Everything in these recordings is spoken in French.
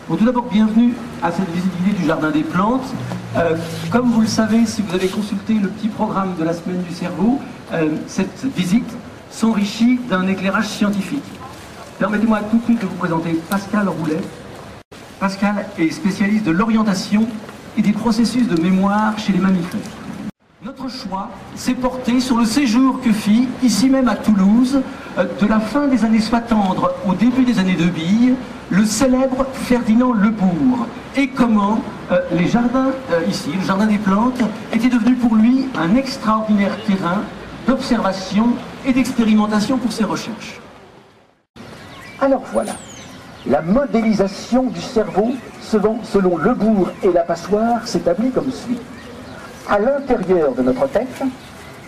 Bon, tout d'abord, bienvenue à cette visite guidée du Jardin des Plantes. Comme vous le savez, si vous avez consulté le petit programme de la Semaine du Cerveau, cette visite s'enrichit d'un éclairage scientifique. Permettez-moi tout de suite de vous présenter Pascal Roulet. Pascal est spécialiste de l'orientation et des processus de mémoire chez les mammifères. Notre choix s'est porté sur le séjour que fit, ici même à Toulouse, de la fin des années 60 au début des années 2000, le célèbre Ferdinand Lebourg, et comment les jardins, ici, le Jardin des Plantes, était devenu pour lui un extraordinaire terrain d'observation et d'expérimentation pour ses recherches. Alors voilà, la modélisation du cerveau selon Lebourg et la passoire s'établit comme suit. À l'intérieur de notre tête,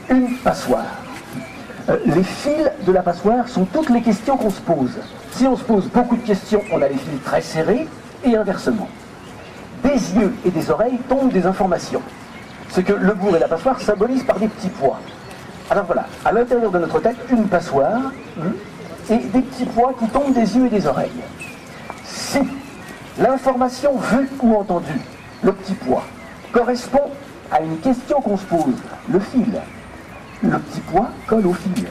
une passoire. Les fils de la passoire sont toutes les questions qu'on se pose. Si on se pose beaucoup de questions, on a les fils très serrés, et inversement. Des yeux et des oreilles tombent des informations. Ce que Lebourg et la passoire symbolisent par des petits pois. Alors voilà, à l'intérieur de notre tête, une passoire, et des petits pois qui tombent des yeux et des oreilles. Si l'information vue ou entendue, le petit pois, correspond à une question qu'on se pose, le fil, le petit pois colle au fil.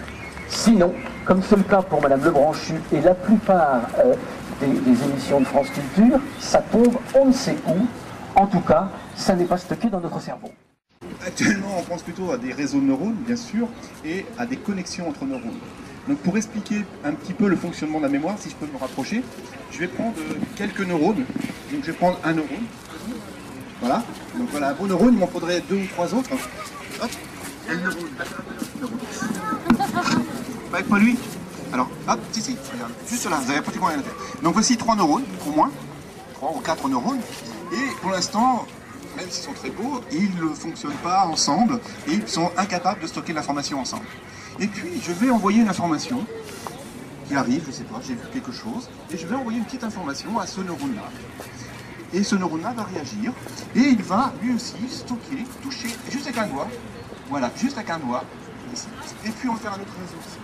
Sinon, comme c'est le cas pour Madame Lebranchu et la plupart des émissions de France Culture, ça tombe on ne sait où. En tout cas, ça n'est pas stocké dans notre cerveau. Actuellement, on pense plutôt à des réseaux de neurones, bien sûr, et à des connexions entre neurones. Donc pour expliquer un petit peu le fonctionnement de la mémoire, si je peux me rapprocher, je vais prendre quelques neurones. Donc je vais prendre un neurone. Voilà. Donc voilà, un beau neurone, il m'en faudrait 2 ou 3 autres. Hop, et le neurone. Pas lui. Alors, hop, si, regarde, juste là, vous avez pratiquement rien à faire. Donc voici 3 neurones, au moins, 3 ou 4 neurones. Et pour l'instant, même s'ils sont très beaux, ils ne fonctionnent pas ensemble et ils sont incapables de stocker l'information ensemble. Et puis, je vais envoyer une information qui arrive, je ne sais pas, j'ai vu quelque chose, et je vais envoyer une petite information à ce neurone-là. Et ce neurone-là va réagir, et il va lui aussi stocker, toucher, juste avec un doigt, voilà, juste avec un doigt, ici. Et puis on va faire un autre réseau ici.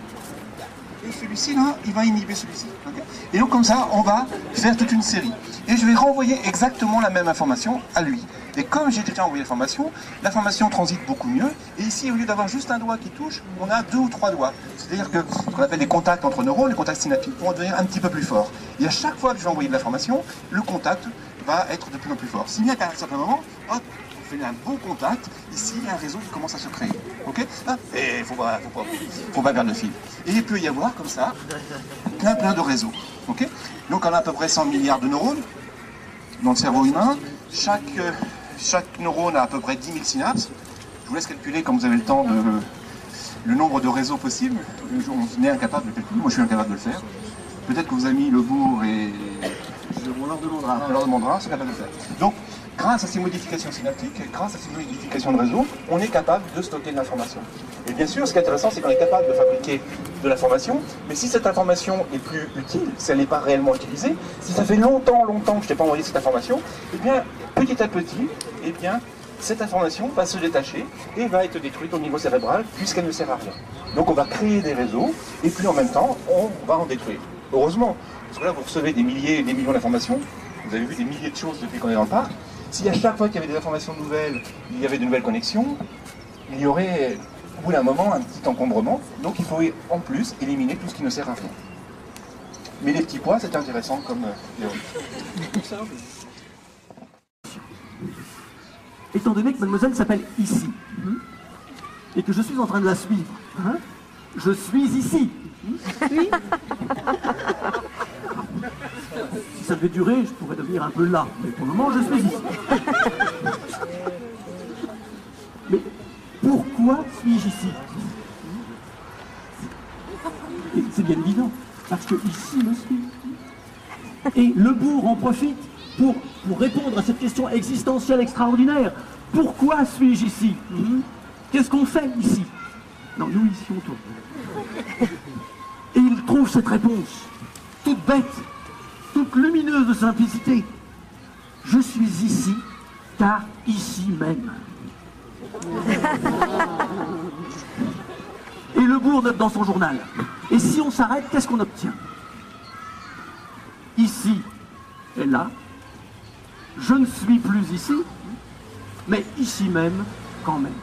Et celui-ci, là, il va inhiber celui-ci. Okay. Et donc comme ça, on va faire toute une série. Et je vais renvoyer exactement la même information à lui. Et comme j'ai déjà envoyé l'information transite beaucoup mieux. Et ici, au lieu d'avoir juste un doigt qui touche, on a 2 ou 3 doigts. C'est-à-dire que ce qu'on appelle les contacts entre neurones, les contacts synaptiques, vont devenir un petit peu plus forts. Et à chaque fois que je vais envoyer de l'information, le contact va être de plus en plus fort. Si bien qu'à un certain moment, hop, on fait un bon contact, ici il y a un réseau qui commence à se créer. Ok. Et il ne faut pas perdre le fil. Et il peut y avoir comme ça plein de réseaux. Ok. Donc on a à peu près 100 milliards de neurones dans le cerveau humain. Chaque neurone a à peu près 10 000 synapses. Je vous laisse calculer quand vous avez le temps le nombre de réseaux possibles. On est incapable de calculer, moi je suis incapable de le faire. Peut-être que vos amis Lebourg et... on leur demandera, c'est capable de le faire. Donc, grâce à ces modifications synaptiques, grâce à ces modifications de réseau, on est capable de stocker de l'information. Et bien sûr, ce qui est intéressant, c'est qu'on est capable de fabriquer de l'information, mais si cette information est plus utile, si elle n'est pas réellement utilisée, si ça fait longtemps que je n'ai pas envoyé cette information, eh bien, petit à petit, eh bien, cette information va se détacher et va être détruite au niveau cérébral, puisqu'elle ne sert à rien. Donc on va créer des réseaux, et puis en même temps, on va en détruire. Heureusement, parce que là, vous recevez des milliers et des millions d'informations, vous avez vu des milliers de choses depuis qu'on est dans le parc. Si à chaque fois qu'il y avait des informations nouvelles, il y avait de nouvelles connexions, il y aurait, au bout d'un moment, un petit encombrement. Donc il faut en plus éliminer tout ce qui ne sert à rien. Mais les petits pois, c'est intéressant comme théorie. Étant donné que mademoiselle s'appelle ici, et que je suis en train de la suivre, je suis ici. Oui. Si ça devait durer, je pourrais devenir un peu là, mais pour le moment, je suis ici. Mais pourquoi suis-je ici? C'est bien évident, parce que ici je suis. Et Lebourg en profite pour répondre à cette question existentielle extraordinaire. Pourquoi suis-je ici? Qu'est-ce qu'on fait ici? Non, nous ici on tourne. Et il trouve cette réponse, toute bête, toute lumineuse de simplicité. Je suis ici, car ici même. Et Lebourg note dans son journal. Et si on s'arrête, qu'est-ce qu'on obtient? Ici et là, je ne suis plus ici, mais ici même quand même.